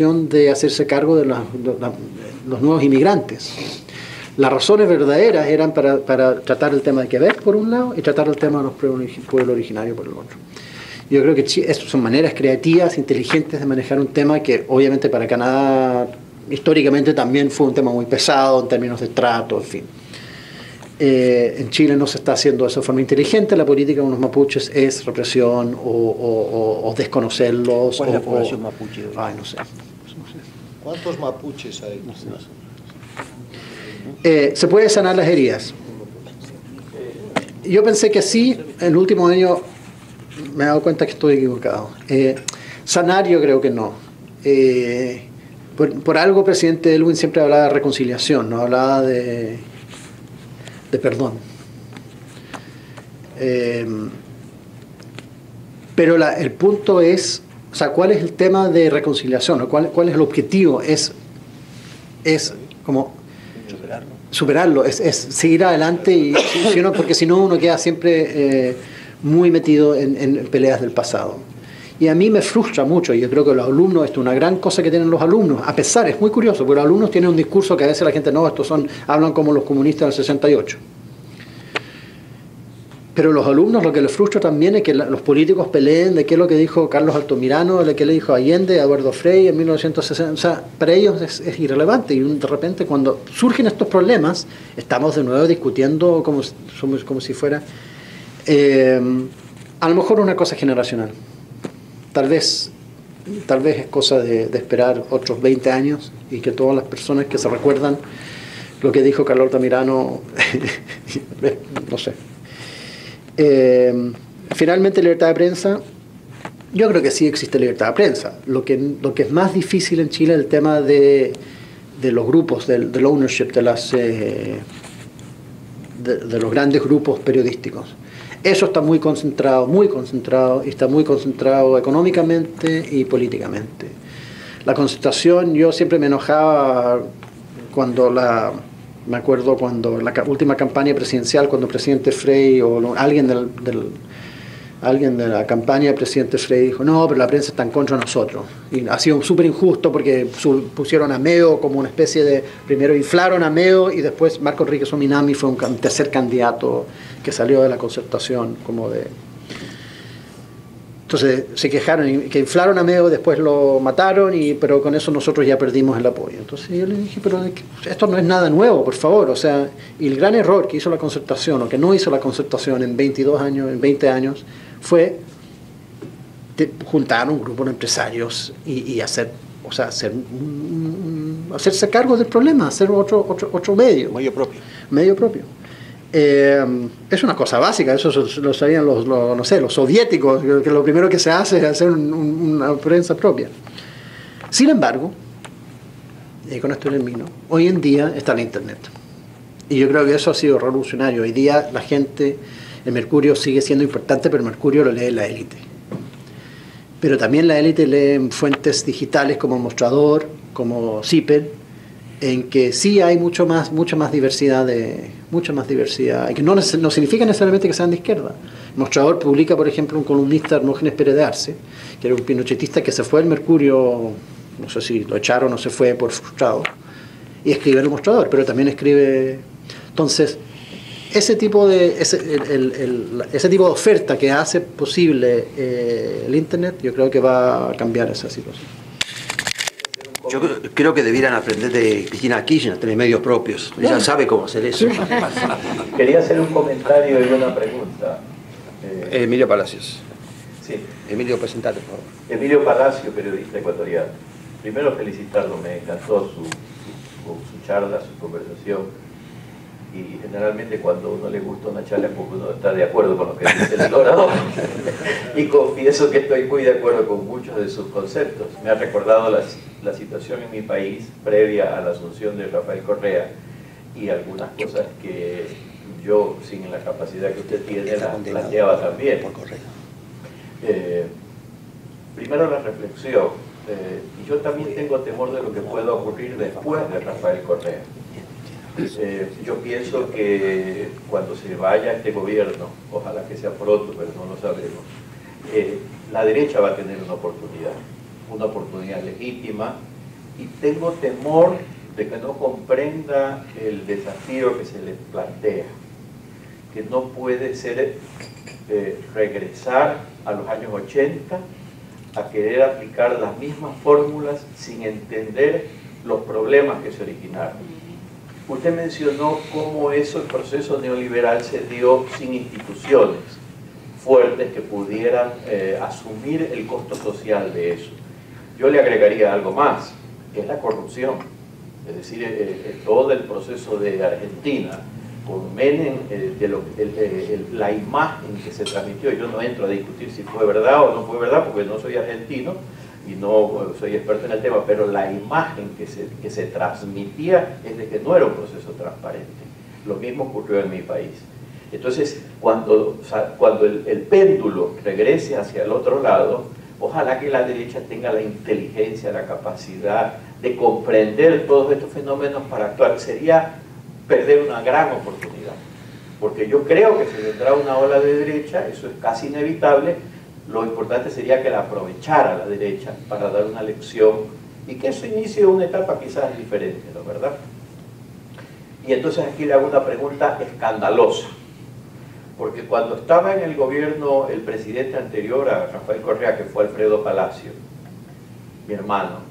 decisión de hacerse cargo de los nuevos inmigrantes. Las razones verdaderas eran para tratar el tema de Quebec por un lado y tratar el tema de los pueblos originarios por el otro. Yo creo que estas son maneras creativas, inteligentes de manejar un tema que obviamente para Canadá históricamente también fue un tema muy pesado en términos de trato, en fin. En Chile no se está haciendo de esa forma inteligente. La política con los mapuches es represión o desconocerlos. ¿Cuál es la población mapuche hoy? Ay, no sé. ¿Cuántos mapuches hay? No sé. Se puede sanar las heridas. Yo pensé que sí, en el último año me he dado cuenta que estoy equivocado. Sanar yo creo que no. Por algo el presidente Elwin siempre hablaba de reconciliación, no hablaba de perdón. Pero el punto es, o sea, ¿cuál es el tema de reconciliación? ¿Cuál es el objetivo? Es como superarlo, es seguir adelante, porque si no uno queda siempre muy metido en peleas del pasado. Y a mí me frustra mucho, y yo creo que los alumnos, esto es una gran cosa que tienen los alumnos, a pesar, es muy curioso, porque los alumnos tienen un discurso que a veces la gente, no, hablan como los comunistas del 68. Pero los alumnos lo que les frustra también es que los políticos peleen de qué es lo que dijo Carlos Altamirano, de qué le dijo Allende, Eduardo Frei en 1960. O sea, para ellos es irrelevante. Y de repente cuando surgen estos problemas, estamos de nuevo discutiendo como si fuera... a lo mejor una cosa generacional. Tal vez es cosa de esperar otros 20 años y que todas las personas que se recuerdan lo que dijo Carlos Altamirano, no sé. Finalmente, libertad de prensa. Yo creo que sí existe libertad de prensa. Lo que es más difícil en Chile es el tema de los grupos, del ownership de los grandes grupos periodísticos. Eso está muy concentrado, y está muy concentrado económicamente y políticamente. La concentración, yo siempre me enojaba me acuerdo cuando la última campaña presidencial, cuando el presidente Frei o alguien de la campaña del presidente Frei dijo, no, pero la prensa está en contra de nosotros. Y ha sido súper injusto porque pusieron a Meo como una especie de... Primero inflaron a Meo y después Marco Enrique Ominami fue un tercer candidato que salió de la concertación como de... Entonces se quejaron que inflaron a Meo, después lo mataron, pero con eso nosotros ya perdimos el apoyo. Entonces yo le dije, pero esto no es nada nuevo, por favor. O sea, y el gran error que hizo la concertación, o que no hizo la concertación en 22 años, en 20 años, fue juntar un grupo de empresarios y hacerse cargo del problema, hacer otro medio. Medio propio. Es una cosa básica, eso lo sabían los soviéticos, que lo primero que se hace es hacer una prensa propia. Sin embargo, y con esto termino, hoy en día está el Internet. Y yo creo que eso ha sido revolucionario. Hoy día la gente, el Mercurio sigue siendo importante, pero el Mercurio lo lee la élite. Pero también la élite lee fuentes digitales como Mostrador, como CIPER, en que sí hay mucha más diversidad, y que no significa necesariamente que sean de izquierda. Mostrador publica, por ejemplo, un columnista, Hermógenes Pérez de Arce, que era un pinochetista que se fue al Mercurio, no sé si lo echaron o se fue por frustrado, y escribe en el Mostrador, pero también escribe... Entonces, ese tipo de oferta que hace posible el Internet, yo creo que va a cambiar esa situación. Yo creo que debieran aprender de Cristina Kirchner, tener medios propios. Ella sabe cómo hacer eso. Quería hacer un comentario y una pregunta. Emilio Palacios. Sí. Emilio, presentate, por favor. Emilio Palacio, periodista ecuatoriano. Primero felicitarlo, me encantó su charla, su conversación. Y generalmente cuando a uno le gusta una charla es porque uno está de acuerdo con lo que dice el orador. Y confieso que estoy muy de acuerdo con muchos de sus conceptos. Me ha recordado la situación en mi país previa a la asunción de Rafael Correa y algunas cosas que yo, sin la capacidad que usted tiene, las planteaba también. Primero la reflexión. Y yo también tengo temor de lo que pueda ocurrir después de Rafael Correa. Yo pienso que cuando se vaya este gobierno, ojalá que sea pronto, pero no lo sabemos, la derecha va a tener una oportunidad. una oportunidad legítima y tengo temor de que no comprenda el desafío que se le plantea, que no puede ser regresar a los años 80 a querer aplicar las mismas fórmulas sin entender los problemas que se originaron. Usted mencionó cómo el proceso neoliberal se dio sin instituciones fuertes que pudieran asumir el costo social de eso. Yo le agregaría algo más, que es la corrupción. Es decir, todo el proceso de Argentina, con Menem, la imagen que se transmitió, yo no entro a discutir si fue verdad o no fue verdad, porque no soy argentino y no soy experto en el tema, pero la imagen que se transmitía es de que no era un proceso transparente. Lo mismo ocurrió en mi país. Entonces, cuando el péndulo regrese hacia el otro lado, ojalá que la derecha tenga la inteligencia, la capacidad de comprender todos estos fenómenos para actuar. Sería perder una gran oportunidad, porque yo creo que si vendrá una ola de derecha, eso es casi inevitable. Lo importante sería que la aprovechara la derecha para dar una lección y que eso inicie una etapa quizás diferente, ¿no es verdad? Y entonces aquí le hago una pregunta escandalosa, porque cuando estaba en el gobierno el presidente anterior a Rafael Correa, que fue Alfredo Palacio, mi hermano,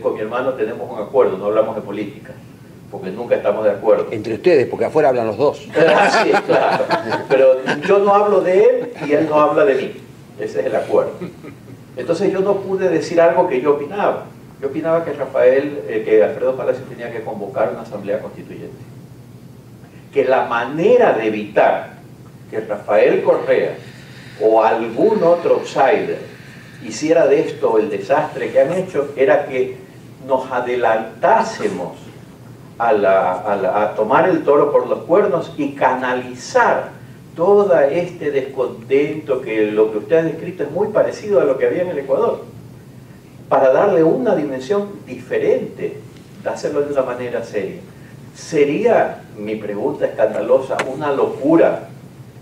con mi hermano tenemos un acuerdo, no hablamos de política, porque nunca estamos de acuerdo. Entre ustedes, porque afuera hablan los dos. Sí, claro. Pero yo no hablo de él y él no habla de mí. Ese es el acuerdo. Entonces yo no pude decir algo que yo opinaba. Yo opinaba que Alfredo Palacio tenía que convocar una asamblea constituyente. Que la manera de evitar que Rafael Correa o algún otro outsider hiciera de esto el desastre que han hecho era que nos adelantásemos a tomar el toro por los cuernos y canalizar todo este descontento, que lo que usted ha descrito es muy parecido a lo que había en el Ecuador, para darle una dimensión diferente, hacerlo de una manera seria. Sería, mi pregunta escandalosa, una locura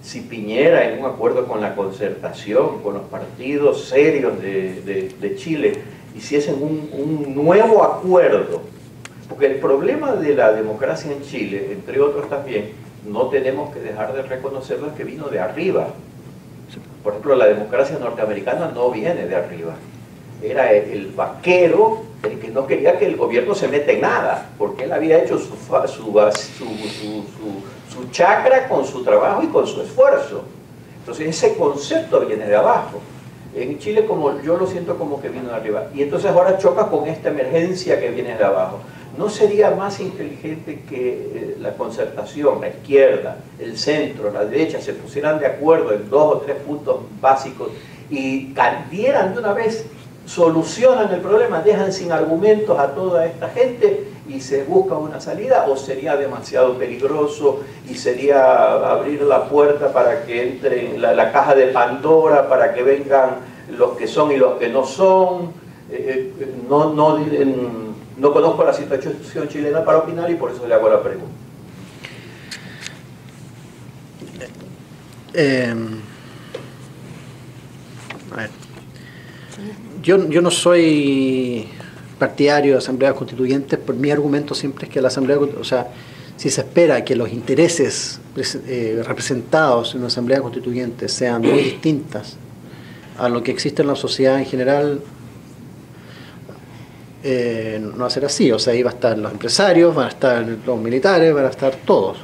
si Piñera, en un acuerdo con la Concertación, con los partidos serios de Chile, hiciesen un nuevo acuerdo. Porque el problema de la democracia en Chile, entre otros también, no tenemos que dejar de reconocerlo, que vino de arriba. Por ejemplo, la democracia norteamericana no viene de arriba. Era el vaquero el que no quería que el gobierno se meta en nada, porque él había hecho su chacra con su trabajo y con su esfuerzo. Entonces ese concepto viene de abajo. En Chile, como yo lo siento, como que vino de arriba. Y entonces ahora choca con esta emergencia que viene de abajo. ¿No sería más inteligente que la Concertación, la izquierda, el centro, la derecha se pusieran de acuerdo en 2 o 3 puntos básicos y dieran de una vez, solucionan el problema, dejan sin argumentos a toda esta gente y se busca una salida? ¿O sería demasiado peligroso y sería abrir la puerta para que entre la caja de Pandora, para que vengan los que son y los que no son? No conozco la situación chilena para opinar y por eso le hago la pregunta. A ver. Yo no soy partidario de asambleas constituyentes. Por mi argumento siempre es que la asamblea, o sea, si se espera que los intereses representados en una asamblea constituyente sean muy distintas a lo que existe en la sociedad en general, no va a ser así. O sea, ahí va a estar los empresarios, van a estar los militares, van a estar todos.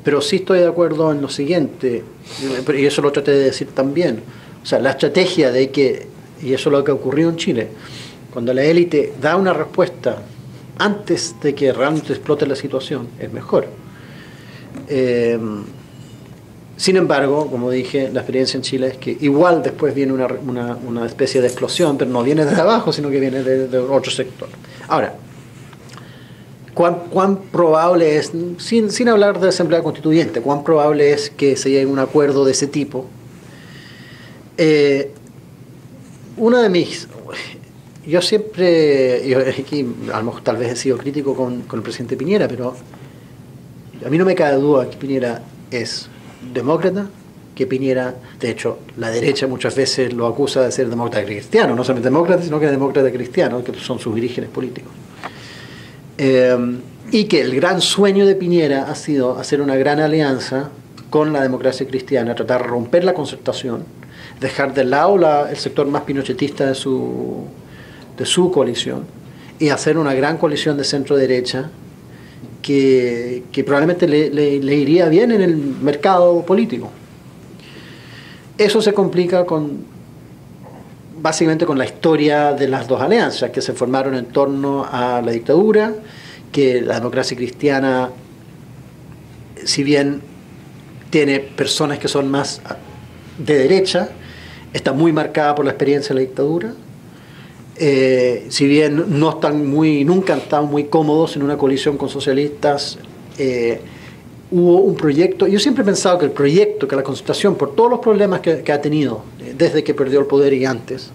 Pero sí estoy de acuerdo en lo siguiente, y eso lo traté de decir también. O sea, la estrategia de que, y eso es lo que ha ocurrido en Chile, cuando la élite da una respuesta antes de que realmente explote la situación, es mejor. Sin embargo, como dije, la experiencia en Chile es que igual después viene una especie de explosión, pero no viene desde abajo, sino que viene de otro sector. Ahora, ¿cuán probable es, sin hablar de asamblea constituyente, cuán probable es que se llegue a un acuerdo de ese tipo? Yo aquí a lo mejor tal vez he sido crítico con el presidente Piñera, pero a mí no me cabe duda que Piñera es demócrata, que Piñera, de hecho, la derecha muchas veces lo acusa de ser demócrata cristiano, no solamente demócrata, sino que demócrata cristiano, que son sus orígenes políticos. Y que el gran sueño de Piñera ha sido hacer una gran alianza con la democracia cristiana, tratar de romper la concertación, dejar de lado el sector más pinochetista de su coalición y hacer una gran coalición de centro-derecha que probablemente le iría bien en el mercado político. Eso se complica básicamente con la historia de las dos alianzas que se formaron en torno a la dictadura, que la democracia cristiana, si bien tiene personas que son más de derecha, está muy marcada por la experiencia de la dictadura. Si bien nunca han estado muy cómodos en una coalición con socialistas, hubo un proyecto. Yo siempre he pensado que que la Concertación, por todos los problemas que ha tenido desde que perdió el poder y antes,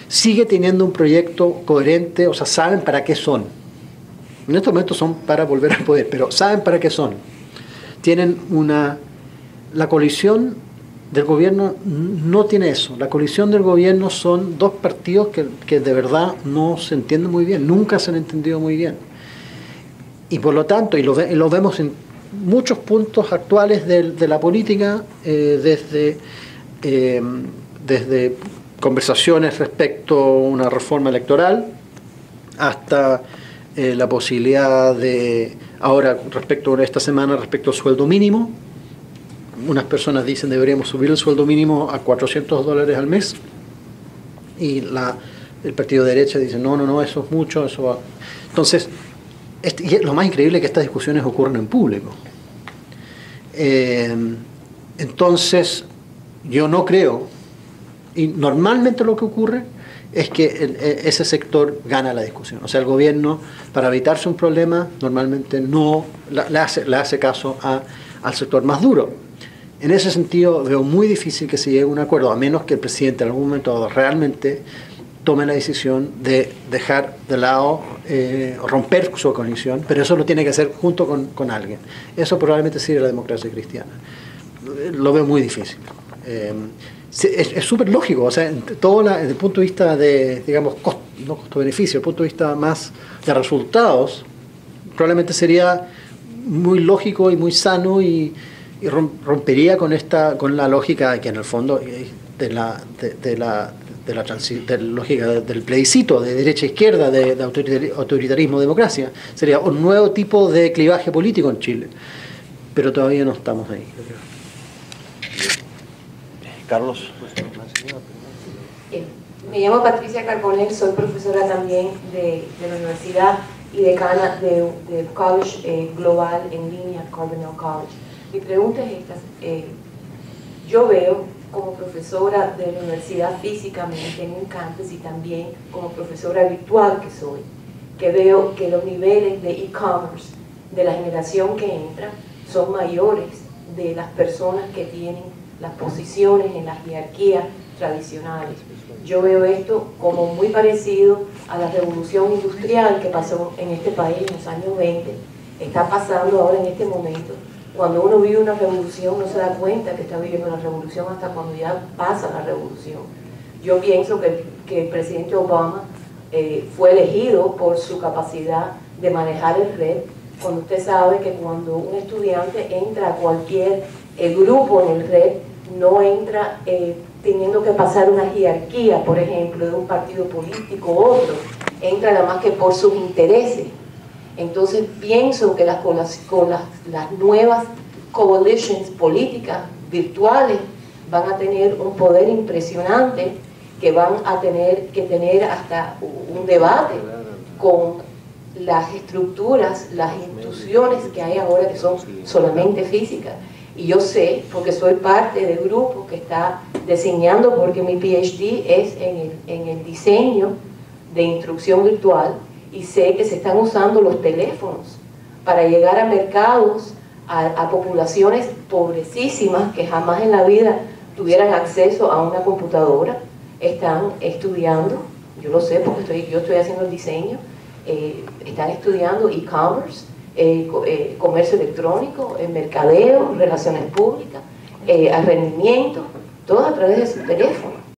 sigue teniendo un proyecto coherente, o sea, saben para qué son. En estos momentos son para volver al poder, pero saben para qué son. La coalición del gobierno no tiene eso. La coalición del gobierno son dos partidos que de verdad no se entienden muy bien, nunca se han entendido muy bien. Y por lo tanto, y lo vemos en muchos puntos actuales de la política, desde conversaciones respecto a una reforma electoral hasta la posibilidad ahora esta semana respecto al sueldo mínimo. Unas personas dicen deberíamos subir el sueldo mínimo a $400 al mes y el partido de derecha dice no, eso es mucho, eso va. Entonces, y lo más increíble es que estas discusiones ocurren en público. Entonces, yo no creo, y normalmente lo que ocurre es que ese sector gana la discusión. O sea, el gobierno, para evitarse un problema, normalmente no le hace caso al sector más duro. En ese sentido, veo muy difícil que se llegue a un acuerdo, a menos que el presidente en algún momento realmente tome la decisión de dejar de lado, romper su coalición, pero eso lo tiene que hacer junto con alguien. Eso probablemente sería la democracia cristiana. Lo veo muy difícil. Es súper lógico, o sea, desde el punto de vista de, digamos, no costo-beneficio, desde el punto de vista más de resultados, probablemente sería muy lógico y muy sano y rompería con la lógica que en el fondo de la lógica del plebiscito de derecha-izquierda, de autoritarismo-democracia. Sería un nuevo tipo de clivaje político en Chile, pero todavía no estamos ahí. Carlos. Me llamo Patricia Carbonell, soy profesora también de la universidad y decana del College Global en línea, Carbonell College. Mi pregunta es esta. Yo veo como profesora de la universidad físicamente en un campus y también como profesora virtual que soy, que veo que los niveles de e-commerce de la generación que entra son mayores de las personas que tienen las posiciones en las jerarquías tradicionales. Yo veo esto como muy parecido a la revolución industrial que pasó en este país en los años 20, está pasando ahora en este momento. Cuando uno vive una revolución no se da cuenta que está viviendo una revolución hasta cuando ya pasa la revolución. Yo pienso que el presidente Obama fue elegido por su capacidad de manejar el red, cuando usted sabe que cuando un estudiante entra a cualquier grupo en el red, no entra teniendo que pasar una jerarquía, por ejemplo, de un partido político u otro, entra nada más que por sus intereses. Entonces pienso que con las nuevas coalitions políticas virtuales van a tener un poder impresionante, que van a tener que tener hasta un debate con las estructuras, las instituciones que hay ahora que son solamente físicas. Y yo sé, porque soy parte del grupo que está diseñando, porque mi PhD es en el diseño de instrucción virtual, y sé que se están usando los teléfonos para llegar a mercados, a poblaciones pobrecísimas que jamás en la vida tuvieran acceso a una computadora. Están estudiando, yo lo sé porque yo estoy haciendo el diseño, están estudiando e-commerce, comercio electrónico, mercadeo, relaciones públicas. a rendimiento, todo a través de su teléfono.